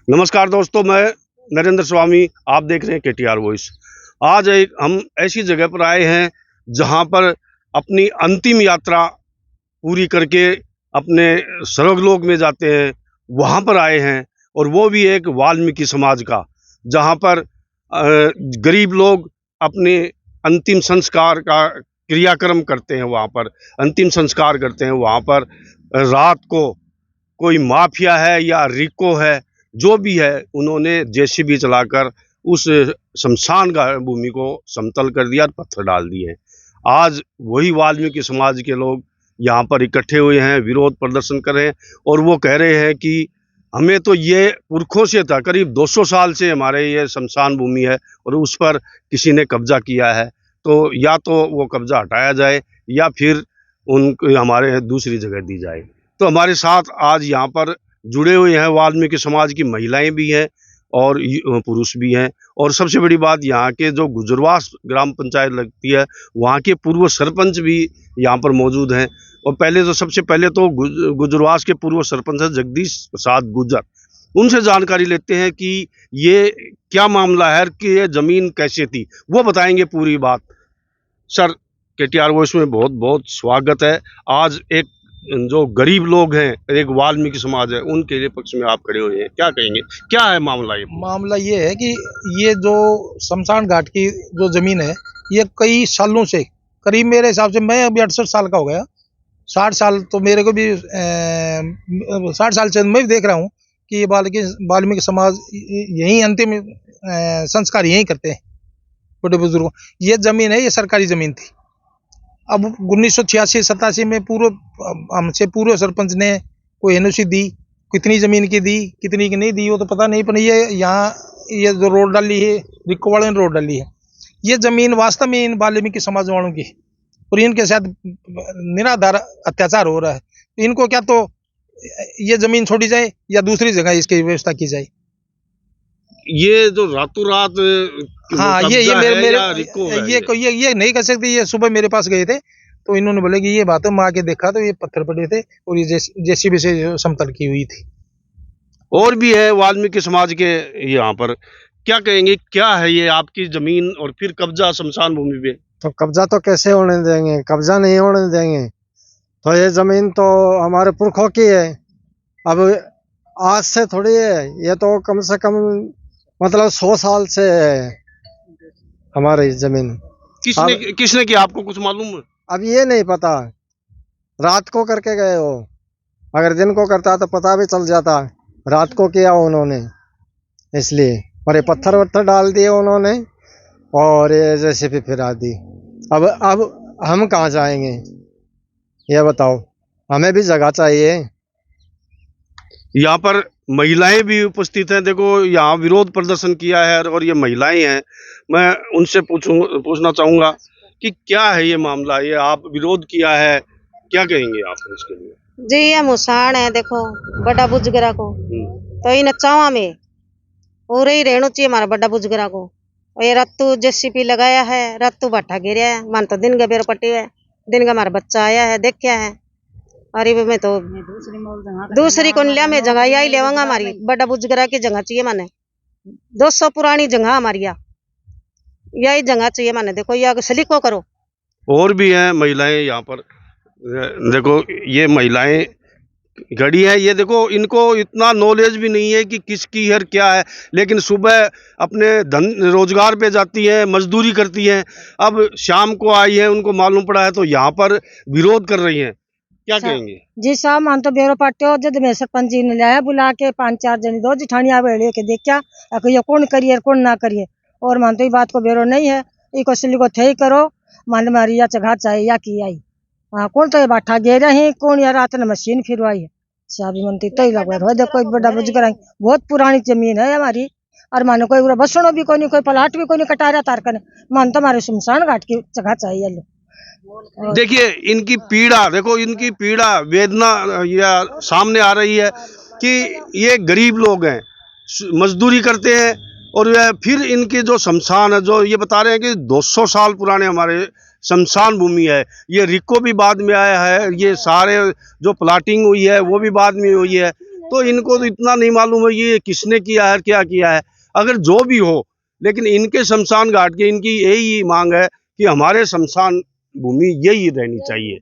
नमस्कार दोस्तों, मैं नरेंद्र स्वामी। आप देख रहे हैं केटीआर वॉइस। आज हम ऐसी जगह पर आए हैं जहां पर अपनी अंतिम यात्रा पूरी करके अपने स्वर्गलोक में जाते हैं, वहां पर आए हैं। और वो भी एक वाल्मीकि समाज का, जहां पर गरीब लोग अपने अंतिम संस्कार का क्रियाक्रम करते हैं। वहां पर अंतिम संस्कार करते हैं। वहां पर रात को कोई माफिया है या रिको है, जो भी है, उन्होंने जेसीबी चलाकर उस शमशान भूमि को समतल कर दिया और पत्थर डाल दिए। आज वही वाल्मीकि समाज के लोग यहाँ पर इकट्ठे हुए हैं, विरोध प्रदर्शन कर रहे हैं। और वो कह रहे हैं कि हमें तो ये पुरखों से था, करीब 200 साल से हमारे ये शमशान भूमि है और उस पर किसी ने कब्जा किया है। तो या तो वो कब्जा हटाया जाए या फिर उनको हमारे दूसरी जगह दी जाए। तो हमारे साथ आज यहाँ पर जुड़े हुए हैं वाल्मीकि समाज की महिलाएं भी हैं और पुरुष भी हैं। और सबसे बड़ी बात, यहाँ के जो गुजरवास ग्राम पंचायत लगती है, वहाँ के पूर्व सरपंच भी यहाँ पर मौजूद हैं। और सबसे पहले तो गुजरवास के पूर्व सरपंच है जगदीश प्रसाद गुजर। उनसे जानकारी लेते हैं कि ये क्या मामला है कि ये जमीन कैसे थी, वो बताएंगे पूरी बात। सर, केटीआर वॉइस में बहुत बहुत स्वागत है। आज एक जो गरीब लोग हैं, एक वाल्मीकि समाज है, उनके लिए पक्ष में आप खड़े हुए हैं, क्या कहेंगे, क्या है मामला? ये है कि ये जो शमशान घाट की जो जमीन है, ये कई सालों से, करीब मेरे हिसाब से, मैं अभी 68 साल का हो गया, 60 साल तो मेरे को भी 60 साल से मैं भी देख रहा हूँ कि ये वाल्मीकि समाज यही अंतिम संस्कार यही करते हैं बड़े बुजुर्गों। ये जमीन है, ये सरकारी जमीन थी। अब 1986-87 में हमसे पूर्व सरपंच ने कोई एनओसी दी, कितनी जमीन की दी, कितनी की नहीं दी, वो तो पता नहीं। पर ये यहाँ ये जो रोड डाली है, रिक्को वाले ने रोड डाली है, ये जमीन वास्तव में इन वाल्मीकि समाज वालों की, और इनके साथ निराधार अत्याचार हो रहा है। इनको क्या तो ये जमीन छोड़ी जाए या दूसरी जगह इसकी व्यवस्था की जाए। ये जो रातों रात हाँ, ये नहीं कर सकते। ये सुबह मेरे पास गए थे तो इन्होंने बोले कि ये बात है, मैं आके देखा तो ये पत्थर पड़े थे और ये जेसीबी से समतल की हुई थी। और भी है वाल्मीकि समाज के यहाँ पर, क्या कहेंगे, क्या है ये आपकी जमीन और फिर कब्जा शमशान भूमि पे? तो कब्जा तो कैसे होने देंगे, कब्जा नहीं होने देंगे। तो ये जमीन तो हमारे पुरखों की है, अब आज से थोड़ी है। ये तो कम से कम मतलब 100 साल से है हमारी जमीन। किसने किया, आपको कुछ मालूम है? अब ये नहीं पता, रात को करके गए हो, अगर दिन को करता तो पता भी चल जाता। रात को किया उन्होंने, इसलिए। और ये पत्थर वत्थर डाल दिए उन्होंने और ये जैसे भी फिरा दी। अब हम कहाँ जाएंगे, ये बताओ, हमें भी जगह चाहिए। यहाँ पर महिलाएं भी उपस्थित हैं। देखो, यहाँ विरोध प्रदर्शन किया है और ये महिलाएं हैं। मैं उनसे पूछना चाहूंगा कि क्या है ये मामला, ये आप विरोध किया है, क्या कहेंगे आप इसके लिए? जी, ये मुसाण है, देखो बड़ा बुजुर्गा को तो इन चावा में पूरे ही रहना चाहिए हमारा बड़ा बुजुर्गा को। और ये रत्तू जेसीपी लगाया है, रत्तू भट्टा गिरा है, मान तो दिन का बेर पट्टी है, दिन का हमारा बच्चा आया है, देखा है। अरे मैं तो दूसरी को लिया, मैं जगह यही लेवांगा, हमारी बड़ा बुजुर्गा की जगह चाहिए माने। 200 पुरानी जगह हमारी, यही जगह चाहिए माने। देखो ये सलीको करो। और भी हैं महिलाएं यहाँ पर, देखो ये महिलाएं खड़ी है। ये देखो, इनको इतना नॉलेज भी नहीं है कि किसकी है क्या है, लेकिन सुबह अपने धन रोजगार पे जाती हैं, मजदूरी करती हैं। अब शाम को आई है, उनको मालूम पड़ा है तो यहाँ पर विरोध कर रही हैं, क्या कहेंगे? जी साहब, मान तो बेरो पाट्यो जब मैं सरपंच जी ने लाया, बुला के 5-4 जने दो जिठानिया बैठे के देखा ये कौन करिए कौन ना करिए। और मान तो ये बात को बेरो नहीं है, इको सिली को थे करो, मान मारी या चघा चाहिए या की आई। हाँ, कौन तो ये बाठा गे रहे, कौन या रात ने मशीन फिरवाई है। साहब मनती तो ही लगा देखो, बड़ा बुजुर्ग, बहुत पुरानी जमीन है हमारी। और मानो कोई बसणो भी कोई पलाट भी कोई कटारा तारकन, मान तो हमारे शमशान घाट की जगह चाहिए। देखिए इनकी पीड़ा, देखो इनकी पीड़ा, वेदना या सामने आ रही है कि ये गरीब लोग हैं, मजदूरी करते हैं और फिर इनके जो शमशान है, जो ये बता रहे हैं कि 200 साल पुराने हमारे शमशान भूमि है। ये रिको भी बाद में आया है, ये सारे जो प्लाटिंग हुई है वो भी बाद में हुई है। तो इनको तो इतना नहीं मालूम है ये किसने किया है, क्या किया है। अगर जो भी हो, लेकिन इनके शमशान घाट की इनकी यही मांग है कि हमारे शमशान भूमि यही रहनी चाहिए।